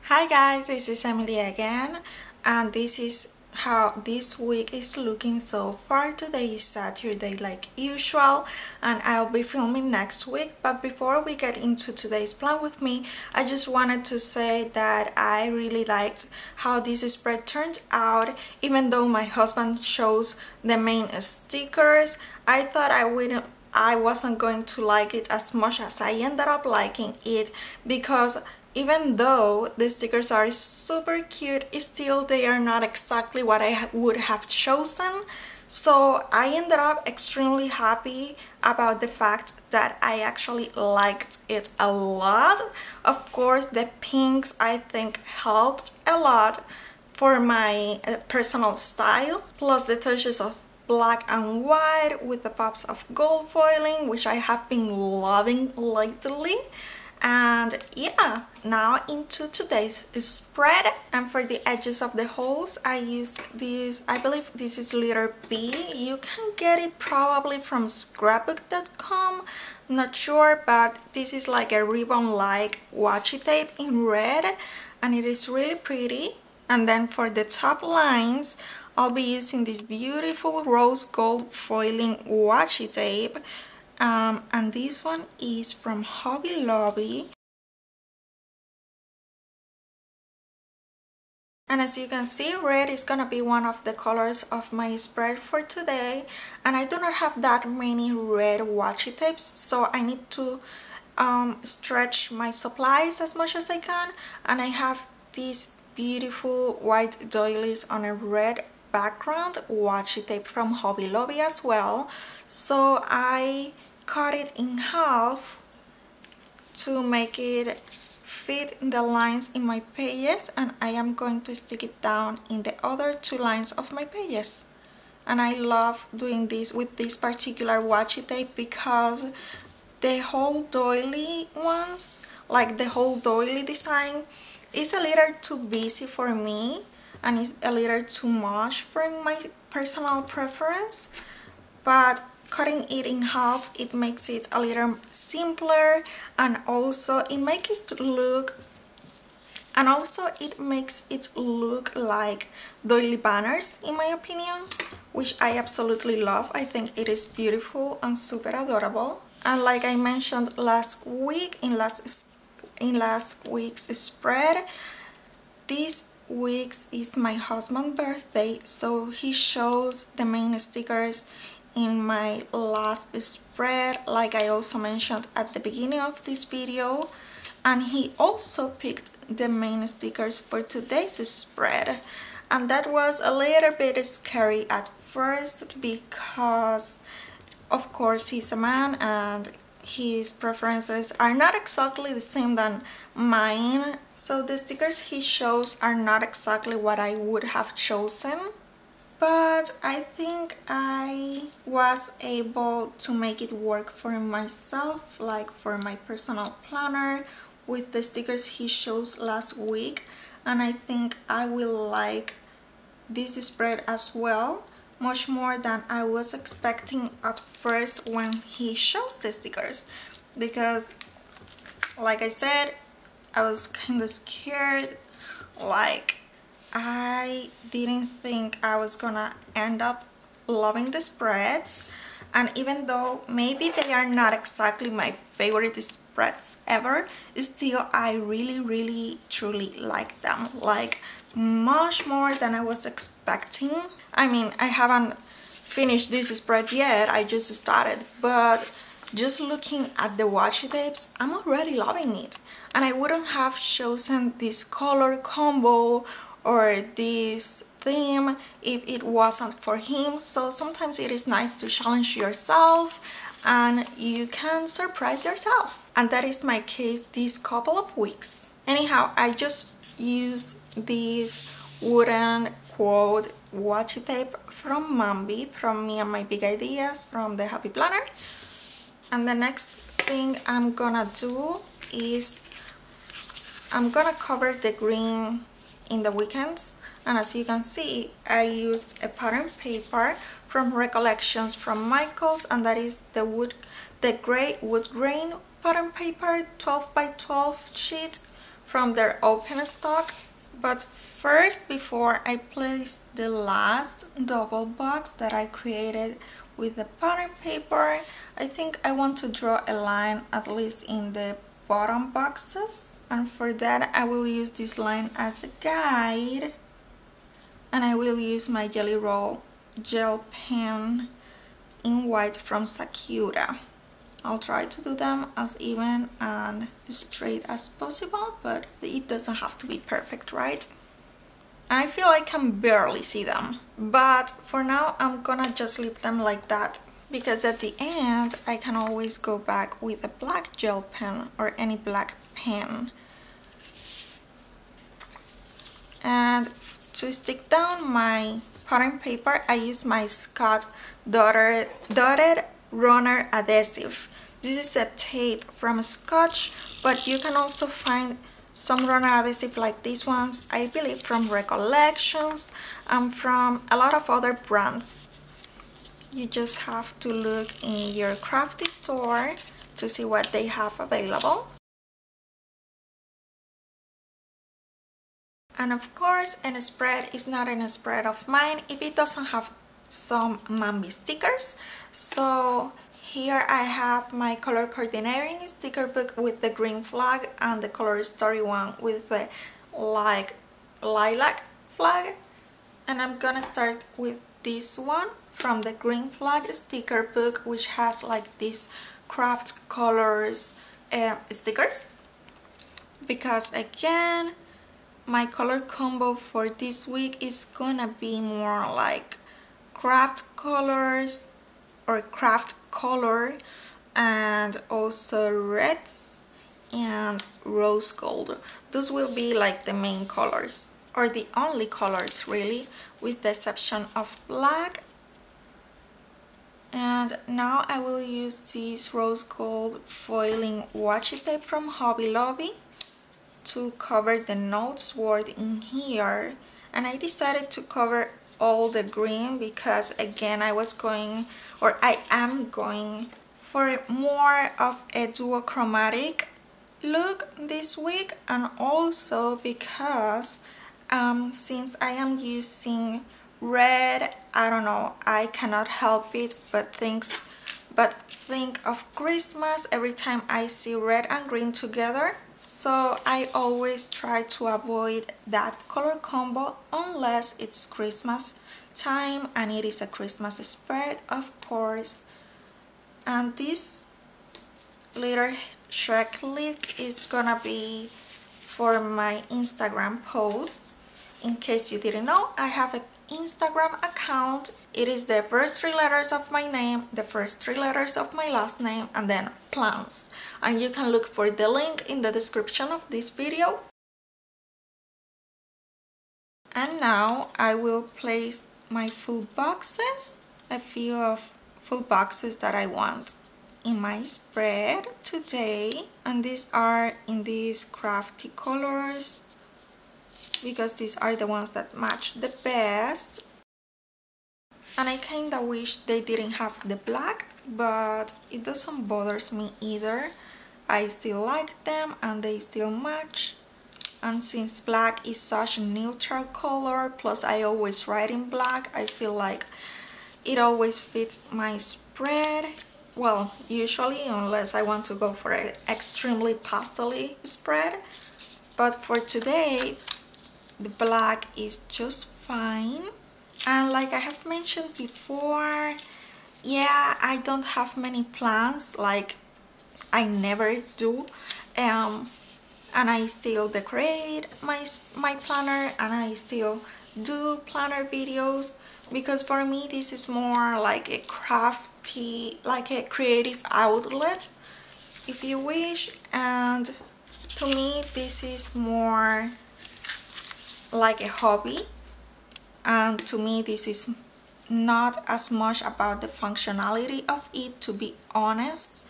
Hi guys, this is Emily again, and this is how this week is looking so far. Today is Saturday like usual, and I'll be filming next week. But before we get into today's plan with me, I just wanted to say that I really liked how this spread turned out. Even though my husband chose the main stickers, I thought I wasn't going to like it as much as I ended up liking it, because even though the stickers are super cute, still they are not exactly what I would have chosen. So I ended up extremely happy about the fact that I actually liked it a lot. Of course, the pinks I think helped a lot for my personal style, plus the touches of black and white with the pops of gold foiling, which I have been loving lately. And yeah, now into today's spread, and for the edges of the holes I used this, I believe this is letter B. You can get it probably from scrapbook.com, not sure, but this is like a ribbon like washi tape in red, and it is really pretty. And then for the top lines, I'll be using this beautiful rose gold foiling washi tape. And this one is from Hubby. And as you can see, red is gonna be one of the colors of my spread for today. And I do not have that many red washi tapes, so I need to stretch my supplies as much as I can. And I have these beautiful white doilies on a red background washi tape from Hobby Lobby as well. So I cut it in half to make it fit the lines in my pages, and I am going to stick it down in the other two lines of my pages. And I love doing this with this particular washi tape because the whole doily ones, like the whole doily design, is a little too busy for me and is a little too much for my personal preference. But cutting it in half, it makes it a little simpler, and also it makes it look like doily banners, in my opinion, which I absolutely love. I think it is beautiful and super adorable. And like I mentioned last week in last week's spread, this week is my husband's birthday, so he shows the main stickers in my last spread, like I also mentioned at the beginning of this video, and he also picked the main stickers for today's spread. And that was a little bit scary at first because of course he's a man and his preferences are not exactly the same than mine, so the stickers he shows are not exactly what I would have chosen. But I think I was able to make it work for myself, like for my personal planner, with the stickers he shows last week. And I think I will like this spread as well, much more than I was expecting at first when he shows the stickers. Because, like I said, I was kind of scared, like I didn't think I was gonna end up loving the spreads, and even though maybe they are not exactly my favorite spreads ever, still I really truly like them, like much more than I was expecting. I mean, I haven't finished this spread yet, I just started, but just looking at the washi tapes, I'm already loving it. And I wouldn't have chosen this color combo or this theme if it wasn't for him. So sometimes it is nice to challenge yourself and you can surprise yourself, and that is my case this couple of weeks. Anyhow, I just used this wooden quote washi tape from Mambi, from Me and My Big Ideas, from the Happy Planner. And the next thing I'm gonna do is I'm gonna cover the green in the weekends, and as you can see, I used a pattern paper from Recollections from Michaels, and that is the gray wood grain pattern paper 12 by 12 sheet from their open stock. But first, before I place the last double box that I created with the pattern paper, I think I want to draw a line at least in the bottom boxes, and for that I will use this line as a guide, and I will use my Jelly Roll gel pen in white from Sakura. I'll try to do them as even and straight as possible, but it doesn't have to be perfect, right? And I feel I can barely see them, but for now I'm gonna just leave them like that, because at the end I can always go back with a black gel pen or any black pen. And to stick down my pattern paper, I use my Scott dotted runner adhesive. This is a tape from Scotch, but you can also find some runner adhesive like these ones, I believe from Recollections and from a lot of other brands. You just have to look in your crafty store to see what they have available. And of course, a spread is not a spread of mine if it doesn't have some Mambi stickers. So here I have my color coordinating sticker book with the green flag and the color story one with the like lilac flag. And I'm gonna start with this one from the green flag sticker book, which has like these craft colors stickers, because again my color combo for this week is gonna be more like craft colors or craft color, and also reds and rose gold. Those will be like the main colors, or the only colors really, with the exception of black. And now I will use this rose gold foiling washi tape from Hobby Lobby to cover the notes word in here. And I decided to cover all the green because again I am going for more of a duochromatic look this week, and also because since I am using red, I don't know, I cannot help it but think of Christmas every time I see red and green together. So I always try to avoid that color combo unless it's Christmas time and it is a Christmas spirit, of course. And this little checklist is gonna be for my Instagram posts. In case you didn't know, I have an Instagram account. It is the first 3 letters of my name, the first 3 letters of my last name, and then plans. And you can look for the link in the description of this video. And now I will place my full boxes, a few of full boxes that I want in my spread today. And these are in these crafty colors, because these are the ones that match the best. And I kinda wish they didn't have the black, but it doesn't bother me either. I still like them and they still match. And since black is such a neutral color, plus I always write in black, I feel like it always fits my spread. Well, usually, unless I want to go for an extremely pastel-y spread. But for today, the black is just fine. And like I have mentioned before, yeah, I don't have many plans, like I never do, and I still decorate my planner, and I still do planner videos, because for me this is more like a crafty, like a creative outlet, if you wish. And to me this is more like a hobby, and to me this is not as much about the functionality of it, to be honest.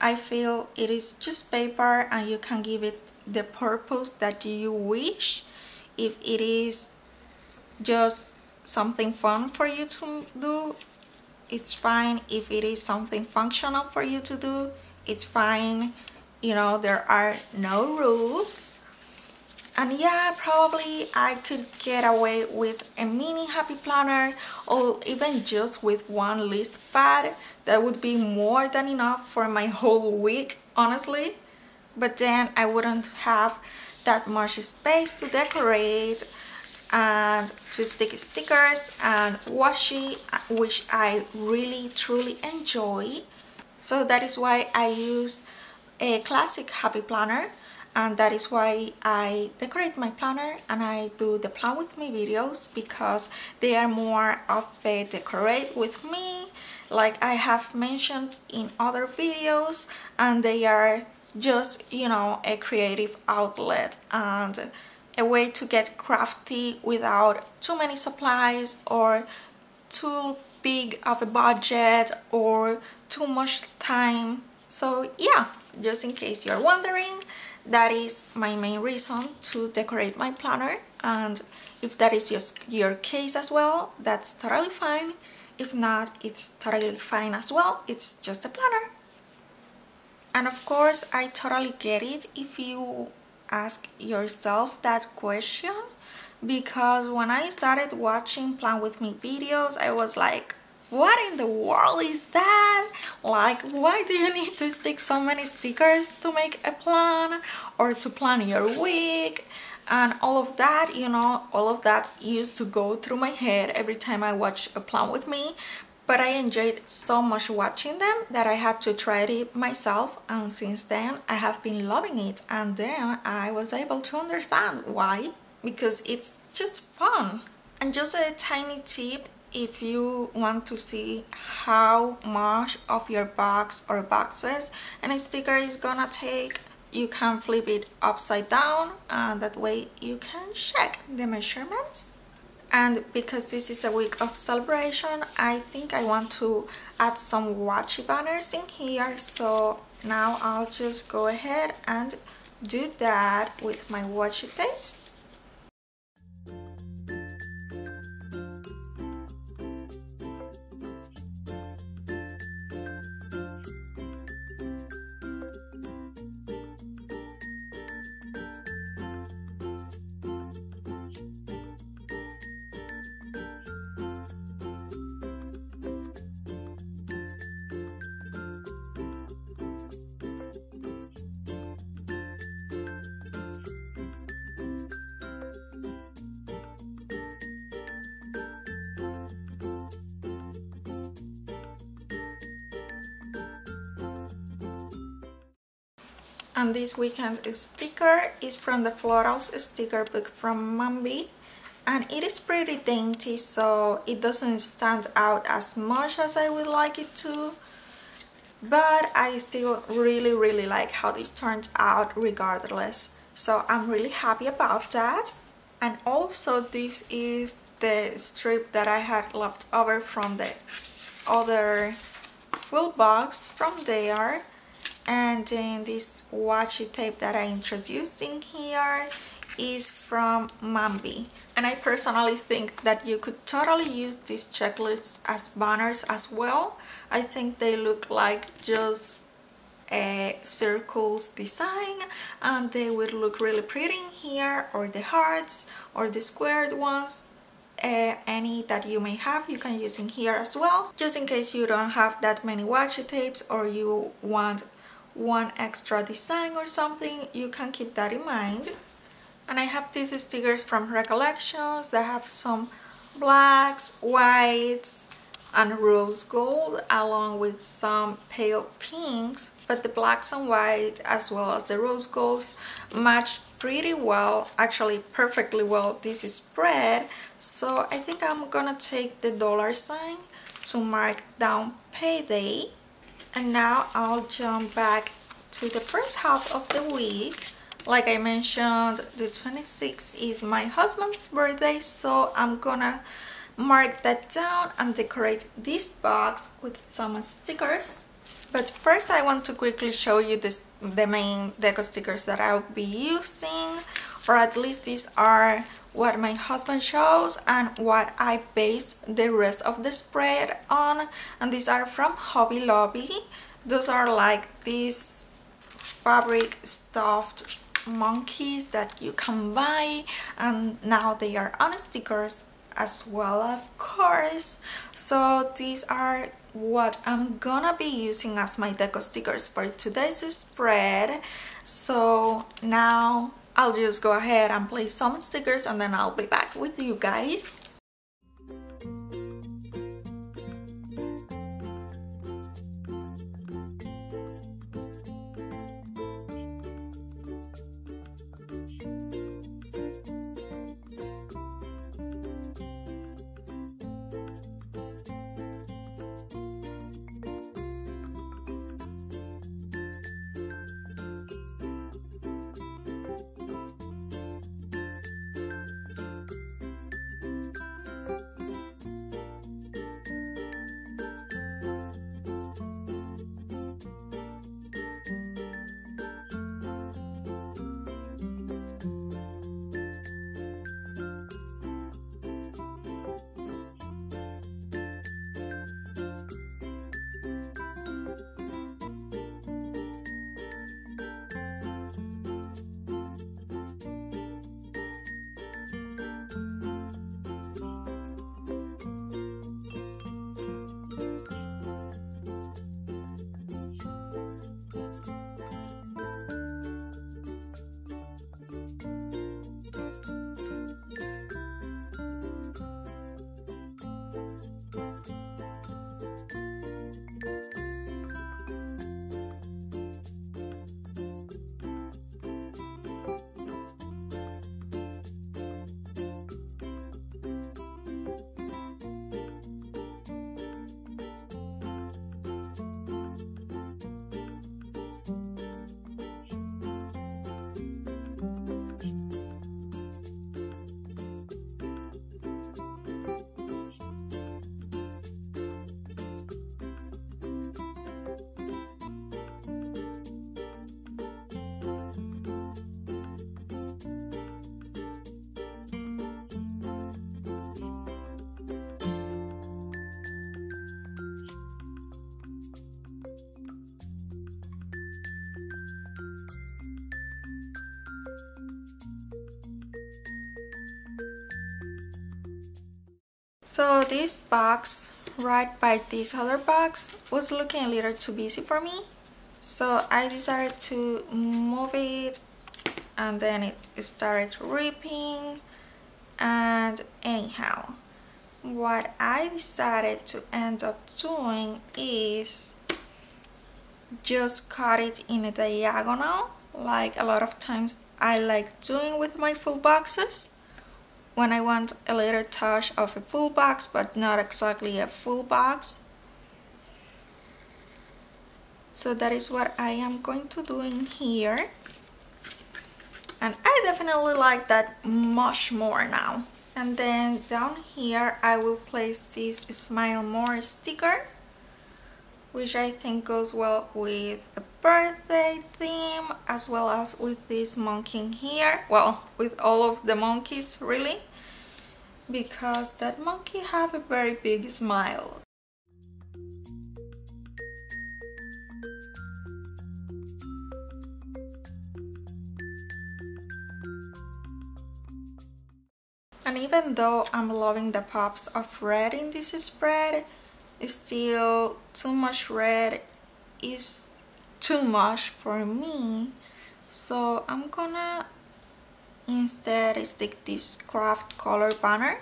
I feel it is just paper and you can give it the purpose that you wish. If it is just something fun for you to do, it's fine. If it is something functional for you to do, it's fine. you know, there are no rules. And yeah, probably I could get away with a mini happy planner or even just with one list pad. That would be more than enough for my whole week, honestly. But then I wouldn't have that much space to decorate and to stick stickers and washi, which I really truly enjoy. So that is why I use a classic happy planner, and that is why I decorate my planner and I do the plan with me videos, because they are more of a decorate with me, like I have mentioned in other videos, and they are just, you know, a creative outlet and a way to get crafty without too many supplies or too big of a budget or too much time. So yeah, just in case you're wondering, that is my main reason to decorate my planner, and if that is just your case as well, that's totally fine. If not, it's totally fine as well, it's just a planner. And of course, I totally get it if you ask yourself that question, because when I started watching Plan With Me videos, I was like, what in the world is that? Like, why do you need to stick so many stickers to make a plan or to plan your week? And all of that, you know, all of that used to go through my head every time I watch a Plan With Me. But I enjoyed so much watching them that I had to try it myself, and since then I have been loving it. And then I was able to understand why, because it's just fun. And just a tiny tip, if you want to see how much of your box or boxes and sticker is gonna take, you can flip it upside down, and that way you can check the measurements. And because this is a week of celebration, I think I want to add some washi banners in here. So now I'll just go ahead and do that with my washi tapes. And this weekend's sticker is from the Florals sticker book from Hubby, and it is pretty dainty, so it doesn't stand out as much as I would like it to, but I still really like how this turned out regardless, so I'm really happy about that. And also this is the strip that I had left over from the other full box from there. And then this washi tape that I introduced in here is from Hubby. And I personally think that you could totally use these checklists as banners as well. I think they look like just a circles design, and they would look really pretty in here, or the hearts or the squared ones. Any that you may have, you can use in here as well, just in case you don't have that many washi tapes or you want one extra design or something, you can keep that in mind. And I have these stickers from Recollections that have some blacks, whites, and rose gold, along with some pale pinks, but the blacks and white as well as the rose golds match pretty well, actually perfectly well, this spread. So I think I'm gonna take the $sign to mark down payday. And now I'll jump back to the first half of the week. Like I mentioned, the 26th is my husband's birthday, so I'm gonna mark that down and decorate this box with some stickers. But first I want to quickly show you the main deco stickers that I'll be using, or at least these are what my husband chose and what I based the rest of the spread on. And these are from Hobby Lobby. Those are like these fabric stuffed monkeys that you can buy, and now they are on stickers as well, of course. So these are what I'm gonna be using as my deco stickers for today's spread. So now I'll just go ahead and place some stickers and then I'll be back with you guys. So this box right by this other box was looking a little too busy for me, so I decided to move it, and then it started ripping. And anyhow, what I decided to end up doing is just cut it in a diagonal, like a lot of times I like doing with my full boxes, when I want a little touch of a full box but not exactly a full box. So that is what I am going to do in here, and I definitely like that much more now. And then down here I will place this Smile More sticker, which I think goes well with the birthday theme, as well as with this monkey in here. Well, with all of the monkeys really, because that monkey have a very big smile. And even though I'm loving the pops of red in this spread, still too much red is too much for me, so I'm gonna instead stick this craft color banner,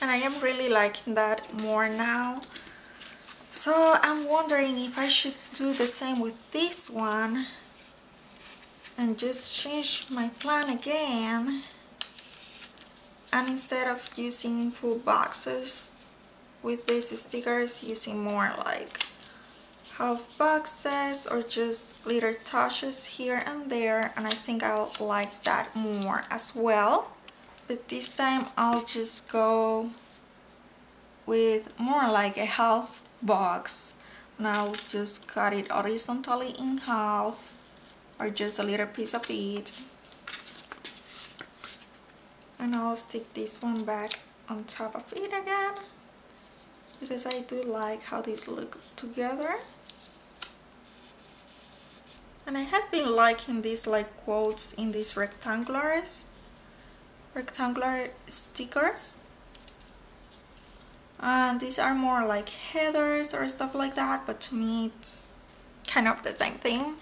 and I am really liking that more now. So I'm wondering if I should do the same with this one and just change my plan again, and instead of using full boxes with these stickers, using more like half boxes or just little touches here and there, and I think I'll like that more as well. But this time I'll just go with more like a half box, and I'll just cut it horizontally in half, or just a little piece of it, and I'll stick this one back on top of it again, because I do like how these look together. And I have been liking these like quotes in these rectangular stickers. And these are more like headers or stuff like that, but to me it's kind of the same thing,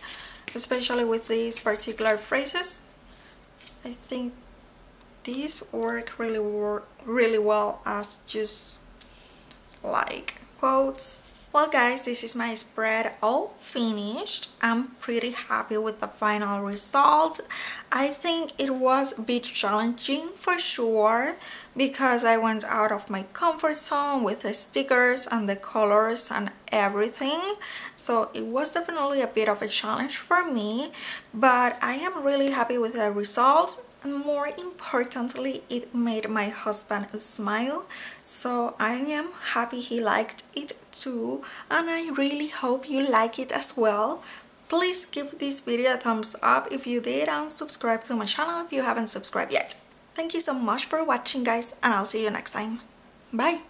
especially with these particular phrases. I think these work really well as just like quotes. Well guys, this is my spread all finished. I'm pretty happy with the final result. I think it was a bit challenging for sure because I went out of my comfort zone with the stickers and the colors and everything. So it was definitely a bit of a challenge for me, but I am really happy with the result. And more importantly, it made my husband smile, so I am happy he liked it too, and I really hope you like it as well. Please give this video a thumbs up if you did, and subscribe to my channel if you haven't subscribed yet. Thank you so much for watching guys, and I'll see you next time. Bye!